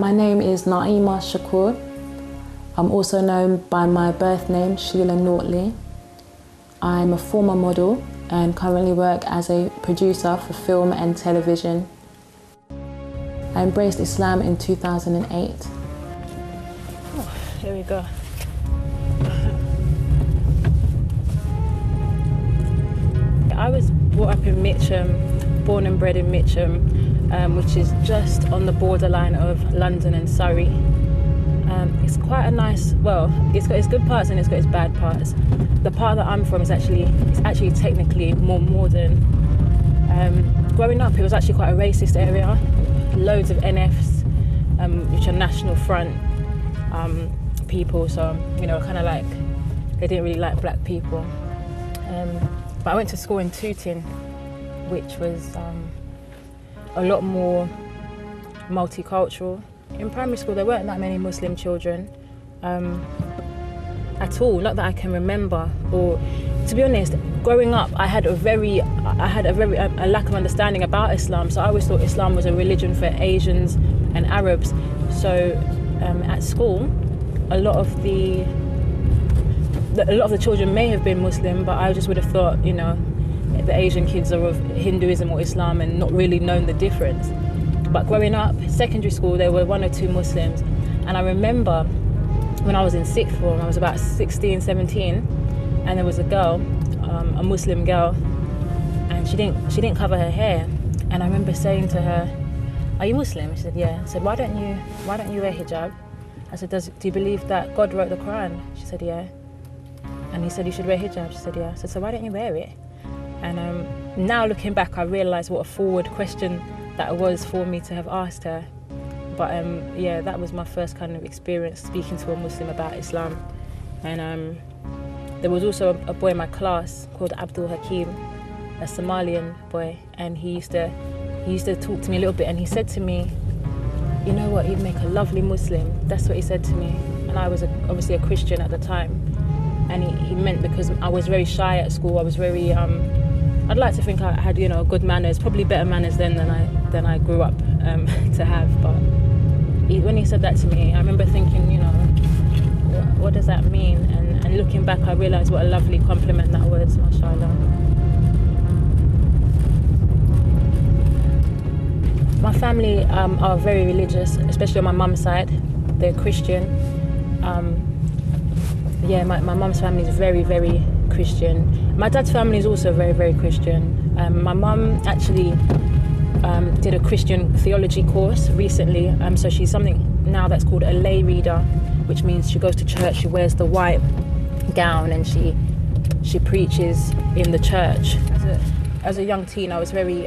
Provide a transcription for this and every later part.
My name is Naima Shakur. I'm also known by my birth name, Sheila Nortley. I'm a former model and currently work as a producer for film and television. I embraced Islam in 2008. Oh, here we go. I was brought up in Mitcham, born and bred in Mitcham, which is just on the borderline of London and Surrey. It's quite a nice, well, it's got its good parts and it's got its bad parts. The part that I'm from is actually technically more modern. Growing up, it was actually quite a racist area. Loads of NFs, which are National Front people, so, you know, kind of like, they didn't really like black people. But I went to school in Tooting, which was a lot more multicultural. In primary school, there weren't that many Muslim children at all, not that I can remember. Or, to be honest, growing up, I had a lack of understanding about Islam. So I always thought Islam was a religion for Asians and Arabs. So at school, a lot of the children may have been Muslim, but I just would have thought, you know, the Asian kids are of Hinduism or Islam and not really known the difference. But growing up, secondary school, there were 1 or 2 Muslims. And I remember when I was in sixth form, I was about 16, 17, and there was a girl, a Muslim girl, and she didn't cover her hair. And I remember saying to her, "Are you Muslim?" She said, "Yeah." I said, "Why don't you wear hijab?" I said, "Do you believe that God wrote the Quran?" She said, "Yeah." And he said, "You should wear hijab." She said, "Yeah." I said, "So why don't you wear it?" And now looking back, I realise what a forward question that was for me to have asked her. But yeah, that was my first kind of experience speaking to a Muslim about Islam. And there was also a boy in my class called Abdul Hakim, a Somalian boy, and he used to talk to me a little bit, and he said to me, "You know what, you'd make a lovely Muslim." That's what he said to me. And I was obviously a Christian at the time. And he meant because I was very shy at school, I was very, I'd like to think I had, you know, good manners, probably better manners then than I grew up to have. But when he said that to me, I remember thinking, you know, what does that mean? And looking back, I realised what a lovely compliment that was, mashallah. My family are very religious, especially on my mum's side. They're Christian. Yeah, my mum's family is very, very Christian. My dad's family is also very, very Christian. My mum actually did a Christian theology course recently. So she's something now that's called a lay reader, which means she goes to church, she wears the white gown, and she preaches in the church. As a young teen, I was very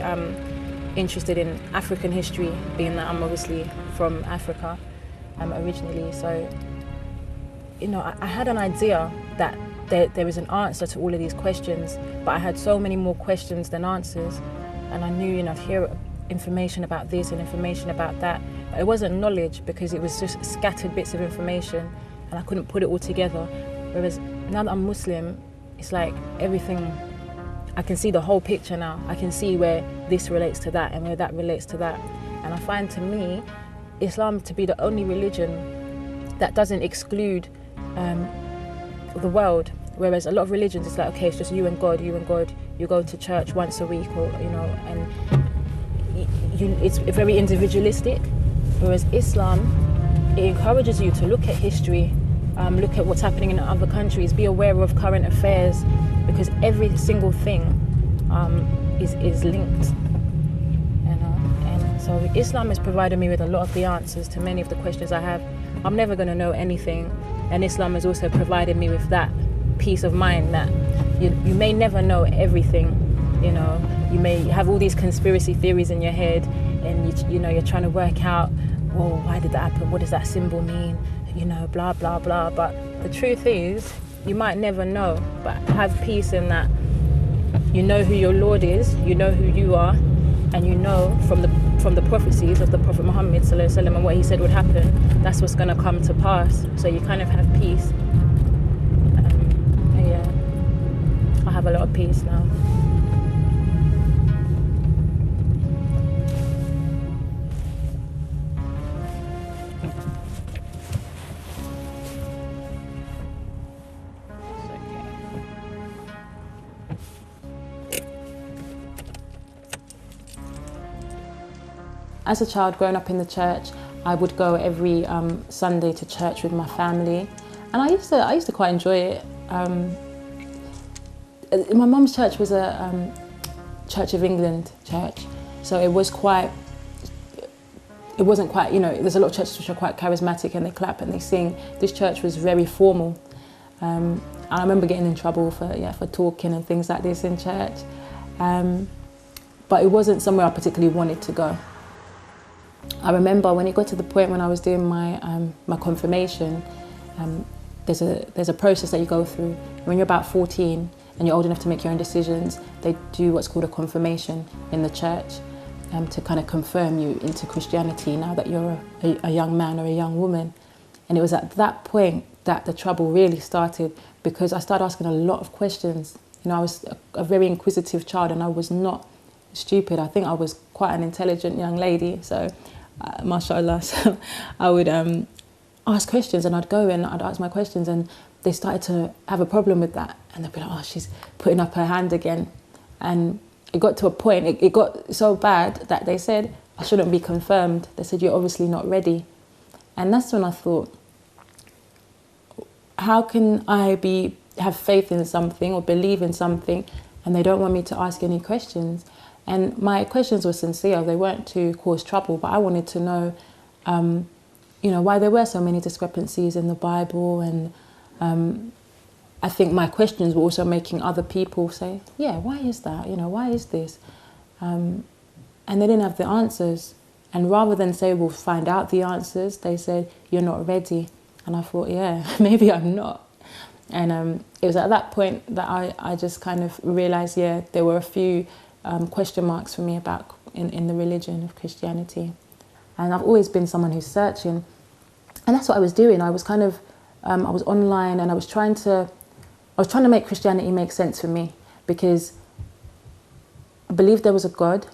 interested in African history, being that I'm obviously from Africa originally. So, you know, I had an idea that there is an answer to all of these questions, but I had so many more questions than answers. And I knew, you know, I'd hear information about this and information about that, but it wasn't knowledge because it was just scattered bits of information and I couldn't put it all together. Whereas now that I'm Muslim, it's like everything, I can see the whole picture now. I can see where this relates to that and where that relates to that. And I find, to me, Islam to be the only religion that doesn't exclude the world. Whereas a lot of religions, it's like, okay, it's just you and God, you go to church once a week, or, you know, and it's very individualistic. Whereas Islam, it encourages you to look at history, look at what's happening in other countries, be aware of current affairs, because every single thing is linked. You know? And so Islam has provided me with a lot of the answers to many of the questions I have. I'm never going to know anything, and Islam has also provided me with that peace of mind that you may never know everything. You know, you may have all these conspiracy theories in your head, and you know, you're trying to work out, well, why did that happen? What does that symbol mean? You know, blah blah blah. But the truth is, you might never know. But have peace in that. You know who your Lord is. You know who you are, and you know from the prophecies of the Prophet Muhammad sallallahu alaihi wasallam and what he said would happen. That's what's going to come to pass. So you kind of have peace. Yeah, I have a lot of peace now. as a child growing up in the church, I would go every Sunday to church with my family, and I used to quite enjoy it. My mum's church was a Church of England church, so it wasn't quite, you know, there's a lot of churches which are quite charismatic and they clap and they sing. This church was very formal. I remember getting in trouble for talking and things like this in church. But it wasn't somewhere I particularly wanted to go. I remember when it got to the point when I was doing my confirmation, there's a process that you go through. When you're about 14 and you're old enough to make your own decisions, they do what's called a confirmation in the church to kind of confirm you into Christianity now that you're a young man or a young woman. And it was at that point that the trouble really started, because I started asking a lot of questions. You know, I was a very inquisitive child and I was not stupid. I think I was quite an intelligent young lady, so mashallah. So I would ask questions, and I'd go and I'd ask my questions, and they started to have a problem with that, and they'd be like, oh, she's putting up her hand again. And it got to a point, it got so bad that they said I shouldn't be confirmed. They said, you're obviously not ready. And that's when I thought, how can I have faith in something or believe in something and they don't want me to ask any questions? And my questions were sincere. They weren't to cause trouble, but I wanted to know, you know, why there were so many discrepancies in the Bible. And I think my questions were also making other people say, yeah, why is that? You know, why is this? And they didn't have the answers. And rather than say, we'll find out the answers, they said, you're not ready. And I thought, yeah, maybe I'm not. And it was at that point that I just kind of realised, yeah, there were a few question marks for me about in the religion of Christianity. And I've always been someone who's searching. And that's what I was doing. I was kind of, I was online and I was trying to make Christianity make sense for me, because I believed there was a God.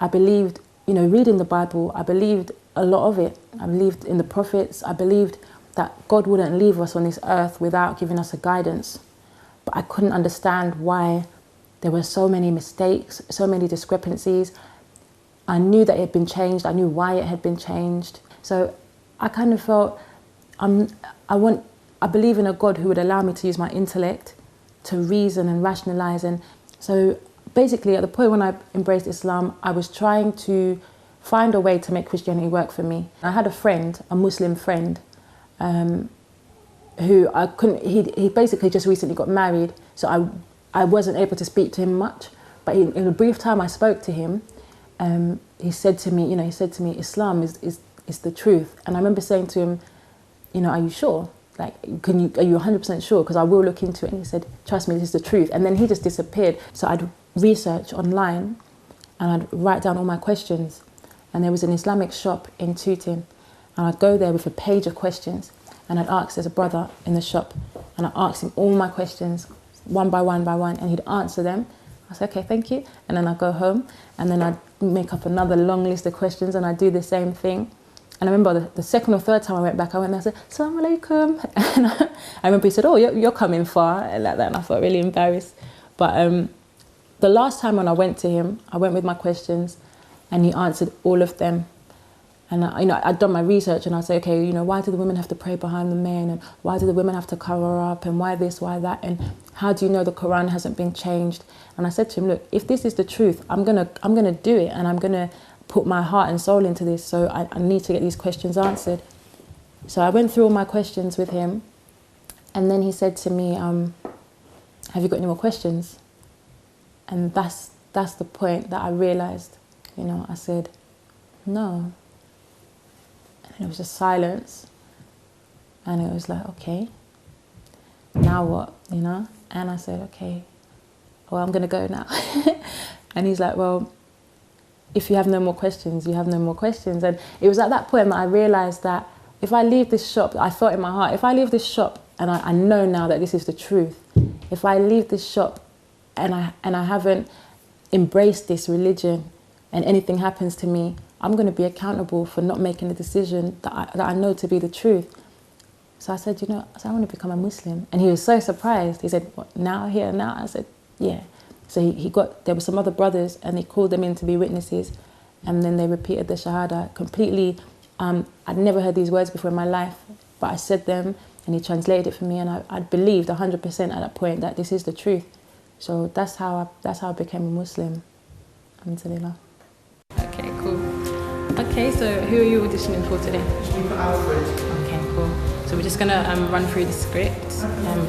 I believed, you know, reading the Bible, I believed a lot of it. I believed in the prophets. I believed that God wouldn't leave us on this earth without giving us a guidance. But I couldn't understand why there were so many mistakes, so many discrepancies. I knew that it had been changed. I knew why it had been changed. So I kind of felt, I believe in a God who would allow me to use my intellect to reason and rationalize. And so basically at the point when I embraced Islam, I was trying to find a way to make Christianity work for me. I had a friend, a Muslim friend, who I couldn't, he basically just recently got married, so I wasn't able to speak to him much. But in a brief time I spoke to him, he said to me, Islam is the truth. And I remember saying to him, you know, are you sure? Like, are you 100% sure? Because I will look into it. And he said, trust me, this is the truth. And then he just disappeared. So I'd research online and I'd write down all my questions. And there was an Islamic shop in Tooting. And I'd go there with a page of questions. And I'd ask, there's a brother in the shop. And I'd ask him all my questions, one by one by one. And he'd answer them. I said, okay, thank you. And then I'd go home. And then I'd make up another long list of questions. And I'd do the same thing. And I remember the second or third time I went back, I went there and I said, Assalamu alaikum. And I remember he said, oh, you're coming far, and like that. And I felt really embarrassed. But the last time when I went to him, I went with my questions and he answered all of them. And I'd done my research and I'd say, okay, why do the women have to pray behind the men? And why do the women have to cover up? And why this, why that? And how do you know the Quran hasn't been changed? And I said to him, look, if this is the truth, I'm gonna do it, and I'm gonna put my heart and soul into this, so I need to get these questions answered. So I went through all my questions with him, and then he said to me, have you got any more questions? And that's the point that I realised, I said, no. And it was just silence, and it was like, okay, now what, And I said, okay, well, I'm gonna go now. And he's like, well, if you have no more questions, you have no more questions. And it was at that point that I realised that if I leave this shop, I thought in my heart, if I leave this shop, and I know now that this is the truth, if I leave this shop and I haven't embraced this religion and anything happens to me, I'm going to be accountable for not making the decision that I know to be the truth. So I said, I want to become a Muslim. And he was so surprised. He said, what, now, here, now? I said, yeah. So there were some other brothers, and he called them in to be witnesses. and then they repeated the Shahada completely. I'd never heard these words before in my life, but I said them and he translated it for me, and I believed 100% at that point that this is the truth. So that's how I became a Muslim. Alhamdulillah. Okay, cool. Okay, so who are you auditioning for today? Alfred. Okay, cool. So we're just gonna run through the script. Is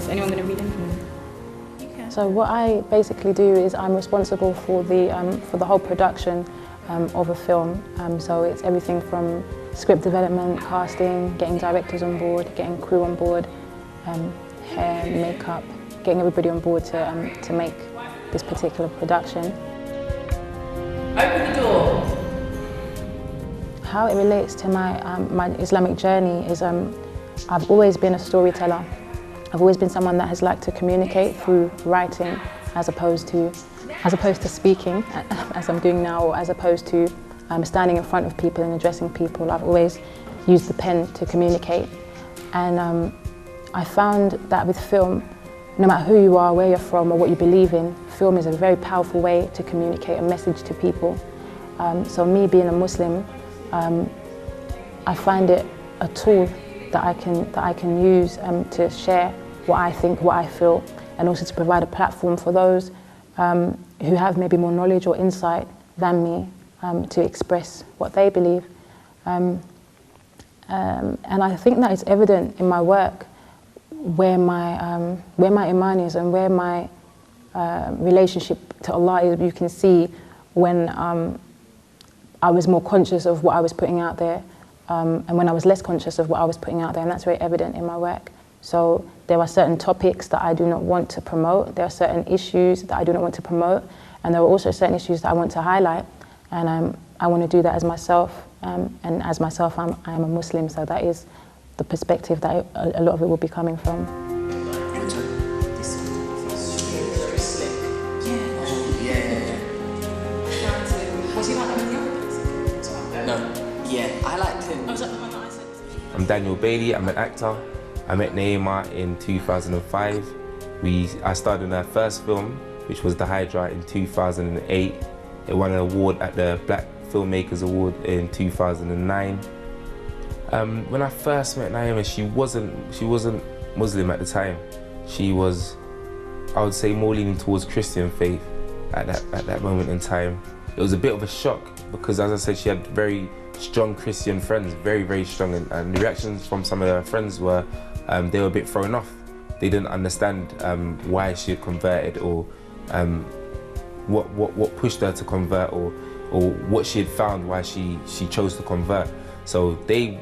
anyone gonna read anything? So what I basically do is I'm responsible for the whole production of a film. So it's everything from script development, casting, getting directors on board, getting crew on board, hair, makeup, getting everybody on board to make this particular production. Open the door. How it relates to my Islamic journey is I've always been a storyteller. I've always been someone that has liked to communicate through writing as opposed to speaking, as I'm doing now, or as opposed to standing in front of people and addressing people. I've always used the pen to communicate. And I found that with film, no matter who you are, where you're from, or what you believe in, film is a very powerful way to communicate a message to people. So me being a Muslim, I find it a tool that I can use to share what I think, what I feel, and also to provide a platform for those who have maybe more knowledge or insight than me to express what they believe. And I think that it's evident in my work where my iman is and where my relationship to Allah is. You can see when I was more conscious of what I was putting out there, and when I was less conscious of what I was putting out there, and that's very evident in my work. So there are certain topics that I do not want to promote, there are certain issues that I do not want to promote, and there are also certain issues that I want to highlight, and I want to do that as myself, and as myself I am a Muslim, so that is the perspective that a lot of it will be coming from. I'm Daniel Bailey, I'm an actor. I met Naima in 2005. I starred in her first film, which was The Hydra, in 2008. It won an award at the Black Filmmakers Award in 2009. When I first met Naima, she wasn't Muslim at the time. She was, I would say, more leaning towards Christian faith at that moment in time. It was a bit of a shock because, as I said, she had very strong Christian friends, very, very strong, and the reactions from some of her friends were they were a bit thrown off. They didn't understand why she had converted, or what pushed her to convert, or what she had found why she chose to convert. So they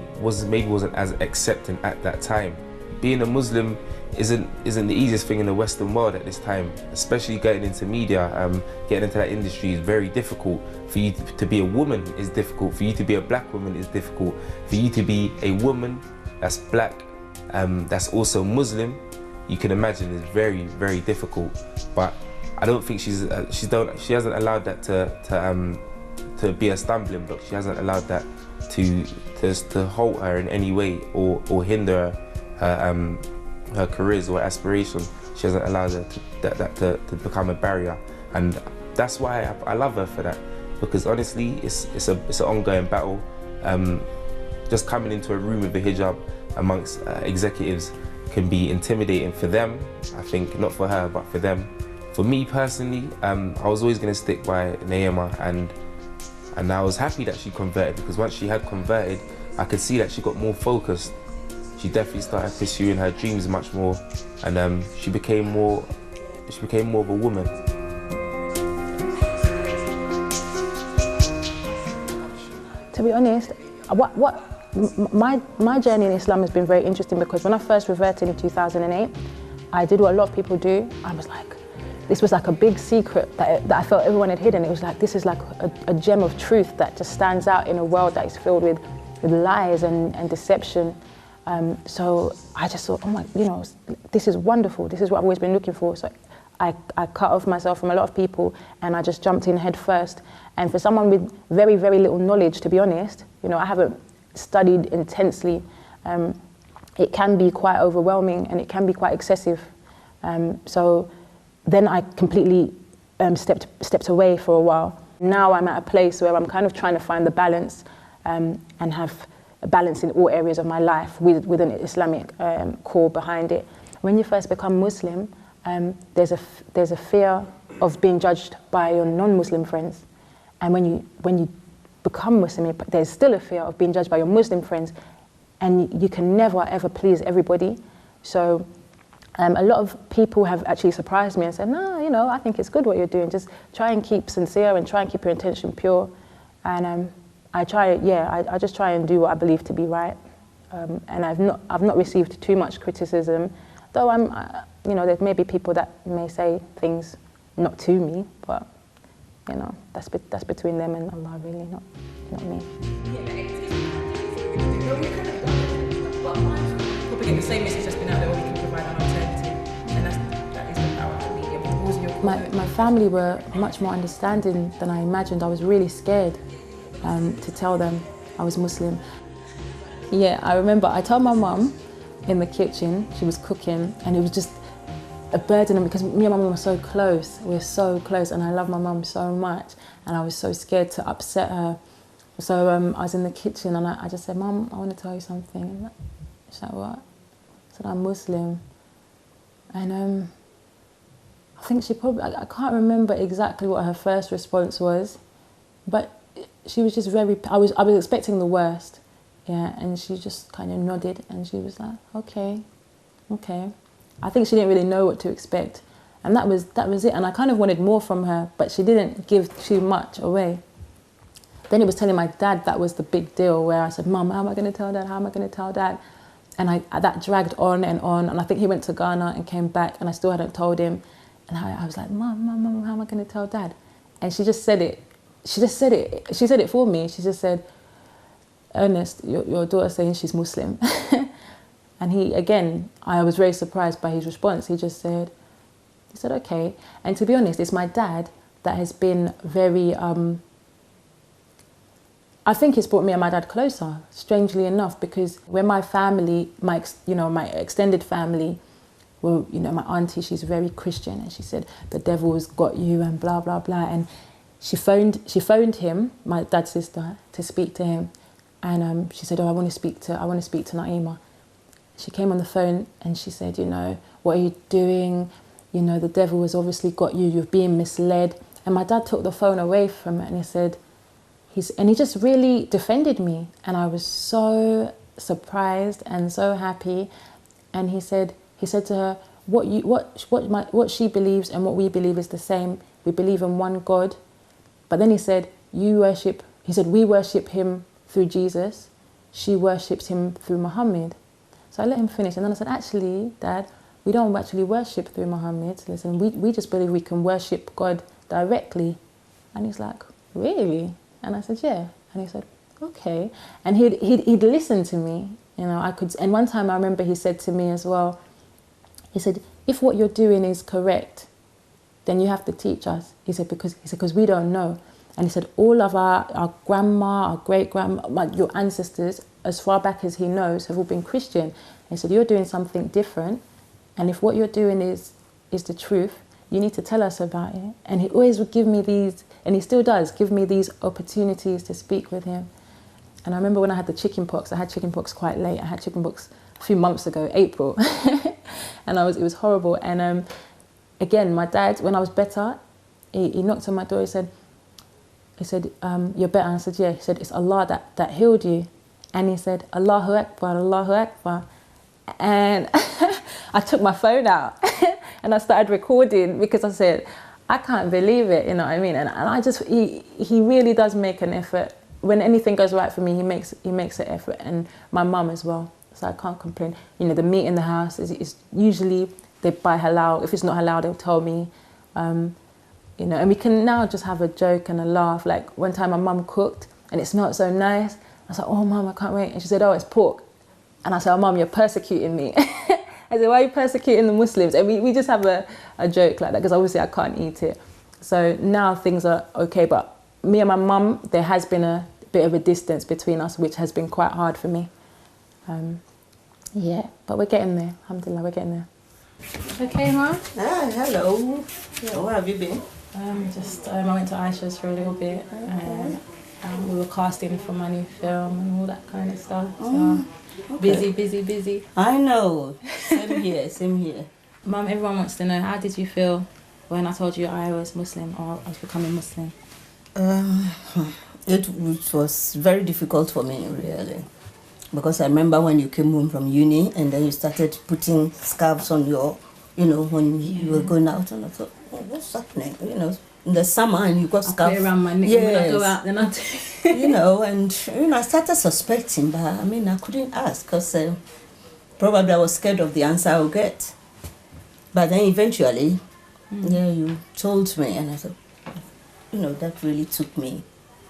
maybe wasn't as accepting at that time. Being a Muslim isn't the easiest thing in the Western world at this time, especially getting into media, getting into that industry is very difficult. For you to be a woman is difficult, for you to be a black woman is difficult, for you to be a woman that's black, that's also Muslim, you can imagine it's very, very difficult. But I don't think she hasn't allowed that to be a stumbling block. She hasn't allowed that to halt her in any way or hinder her careers or aspirations. She hasn't allowed that to become a barrier, and that's why I love her for that. Because honestly, it's an ongoing battle. Just coming into a room with a hijab amongst executives can be intimidating for them. I think not for her, but for them. For me personally, I was always going to stick by Naima, and I was happy that she converted, because once she had converted, I could see that she got more focused. She definitely started pursuing her dreams much more, and she became more of a woman. To be honest, my journey in Islam has been very interesting, because when I first reverted in 2008, I did what a lot of people do. I was like, this was like a big secret that I felt everyone had hidden. It was like, this is like a gem of truth that just stands out in a world that is filled with lies and deception. So I just thought, oh my, this is wonderful. This is what I've always been looking for. So I cut off myself from a lot of people, and I just jumped in head first. And for someone with very, very little knowledge, to be honest, I haven't studied intensely, it can be quite overwhelming and it can be quite excessive. So then I completely stepped away for a while, Now I'm at a place where I'm kind of trying to find the balance and have a balance in all areas of my life with an Islamic core behind it. When you first become Muslim, there's a fear of being judged by your non-Muslim friends. And when you become Muslim, there's still a fear of being judged by your Muslim friends, and you can never ever please everybody. So a lot of people have actually surprised me and said, no, you know, I think it's good what you're doing. Just try and keep sincere and try and keep your intention pure. And I just try and do what I believe to be right. And I've not received too much criticism, though you know, there may be people that may say things not to me, but you know, that's between them and Allah, really, not me. Probably get the same message that's been out there, where we can provide an alternative, and that is the power of media. What was your My family were much more understanding than I imagined. I was really scared to tell them I was Muslim. Yeah, I remember I told my mum in the kitchen, she was cooking, and it was just a burden because me and my mum were so close. We were so close, and I love my mum so much, and I was so scared to upset her. So I was in the kitchen, and I just said, "Mum, I want to tell you something." And she's like, "What?" I said, "I'm Muslim." And I think she probably, I can't remember exactly what her first response was, but she was just very, I was expecting the worst, yeah, and she just kind of nodded, and she was like, okay. I think she didn't really know what to expect, and that was it, and I kind of wanted more from her, but she didn't give too much away. Then it was telling my dad that was the big deal, where I said, "Mum, how am I going to tell Dad? How am I going to tell Dad?" And that dragged on, and I think he went to Ghana and came back, and I still hadn't told him. And I was like, Mum, how am I going to tell Dad? And she just said it. She said it for me. She just said, "Ernest, your daughter's saying she's Muslim." And I was very surprised by his response. He said, "Okay." And to be honest, it's my dad that has been very, I think it's brought me and my dad closer, strangely enough, because when my family, my extended family, well, you know, my auntie, she's very Christian, and she said, "The devil's got you," and blah, blah, blah. And she phoned him, my dad's sister, to speak to him. And she said, "Oh, I want to speak to Naima." She came on the phone and she said, "You know, what are you doing? You know, the devil has obviously got you, you're being misled." And my dad took the phone away from her, and he said, he just really defended me. And I was so surprised and so happy. And he said to her, what she believes and what we believe is the same. We believe in one God. But then he said, we worship him through Jesus. She worships him through Muhammad. So I let him finish. And then I said, "Actually, Dad, we don't actually worship through Muhammad. Listen, we just believe we can worship God directly." And he's like, "Really?" And I said, "Yeah." And he said, "Okay." And he'd listen to me, you know, and one time I remember he said to me as well, he said, "If what you're doing is correct, then you have to teach us." He said, because we don't know. And he said, all of our grandma, our great-grandma, your ancestors, as far back as he knows, have all been Christian. And he said, "You're doing something different. And if what you're doing is the truth, you need to tell us about it." And he always would give me these, and he still does, give me these opportunities to speak with him. And I remember when I had the chickenpox, I had chickenpox quite late. I had chickenpox a few months ago, April. And it was horrible. And again, my dad, when I was better, he knocked on my door. He said, "You're better?" And I said, "Yeah." He said, "It's Allah that healed you." And he said, "Allahu Akbar, Allahu Akbar." And I took my phone out and I started recording, because I said, I can't believe it, you know what I mean? And he really does make an effort. When anything goes right for me, he makes an effort, and my mum as well. So I can't complain. You know, the meat in the house is usually they buy halal. If it's not halal, they'll tell me. You know, and we can now just have a joke and a laugh. Like one time my mum cooked and it smelled so nice. I was like, "Oh, Mum, I can't wait." And she said, "Oh, it's pork." And I said, "Oh, Mum, you're persecuting me." I said, "Why are you persecuting the Muslims?" And we just have a joke like that, because obviously I can't eat it. So now things are okay, but me and my mum, there has been a bit of a distance between us, which has been quite hard for me. Yeah, but we're getting there. Alhamdulillah, we're getting there. Okay, Mom? Hello. Where have you been? I went to Aisha's for a little bit. We were casting for my new film and all that kind of stuff. So busy. I know. Same here, same here. Mum, everyone wants to know, how did you feel when I told you I was Muslim or I was becoming Muslim? It was very difficult for me, really. Because I remember when you came home from uni and then you started putting scarves on your, when you were going out, and I thought, what's happening? In the summer, and you got scarves. Around my neck when I go out, then I I started suspecting, but I couldn't ask because probably I was scared of the answer I would get. But then eventually, you told me, and I thought, that really took me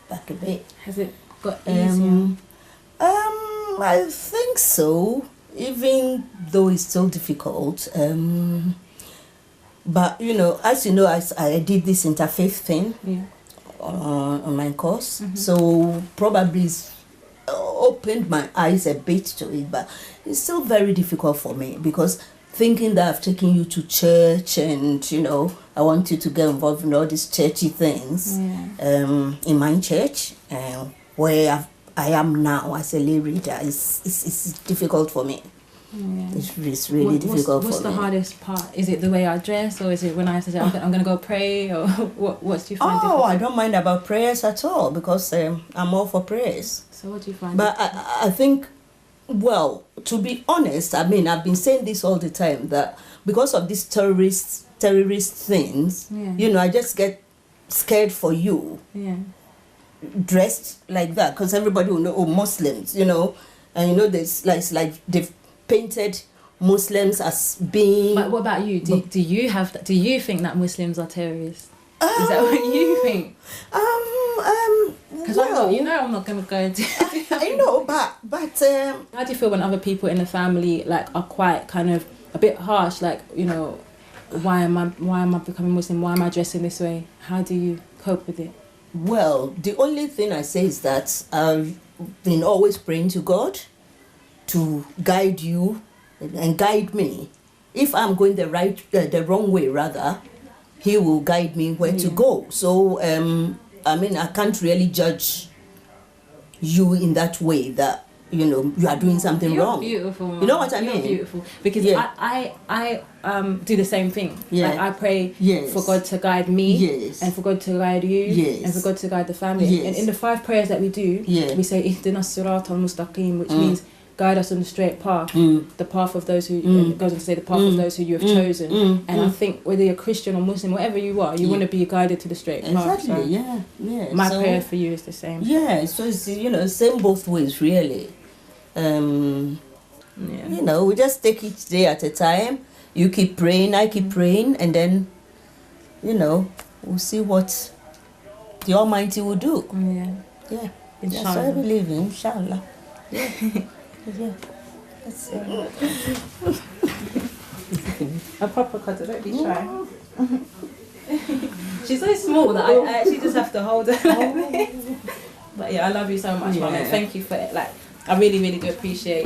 back a bit. Has it got easier? I think so, even though it's still difficult. But, as you know, I did this interfaith thing on my course. Mm-hmm. So probably it's opened my eyes a bit to it, but it's still very difficult for me because thinking that I've taken you to church and, I want you to get involved in all these churchy things in my church, where I am now as a lay reader, it's difficult for me. Yeah. It's really difficult for me. What's the hardest part? Is it the way I dress, or is it when I have to say, I'm going to go pray, or what do you find difficult? I don't mind about prayers at all because I'm all for prayers. So what do you find But I think, well, to be honest, I've been saying this all the time, that because of these terrorist things, I just get scared for you. Yeah. Dressed like that, because everybody will know, Muslims, and there's like they've painted Muslims as being. But what about you? Do you have that? Do you think that Muslims are terrorists? Is that what you think? Because I'm not going to go into. I know, but how do you feel when other people in the family are quite kind of a bit harsh? Why am I becoming Muslim? Why am I dressing this way? How do you cope with it? Well, the only thing I say is that I've been always praying to God to guide you and guide me. If I'm going the wrong way, rather, He will guide me where to go. So, I can't really judge you in that way that, you are doing something wrong. Beautiful, Mom. You know what I mean? You're beautiful. Because I do the same thing. Yeah. I pray for God to guide me, and for God to guide you, and for God to guide the family. Yes. And in the 5 prayers that we do, we say Ihdinas Sirat al-Mustaqim, which means guide us on the straight path, the path of those who it goes on to say the path of those who you have chosen. And I think whether you're Christian or Muslim, whatever you are, you want to be guided to the straight path. Exactly. So my prayer for you is the same. Yeah, so it's same both ways, really. We just take each day at a time. You keep praying, I keep praying, and then we'll see what the Almighty will do. Yeah. That's what I believe in, inshallah. Yeah. That's a proper cutter, don't be shy. She's so small that I actually just have to hold her. But I love you so much, Mum, and thank you for it. I really, really do appreciate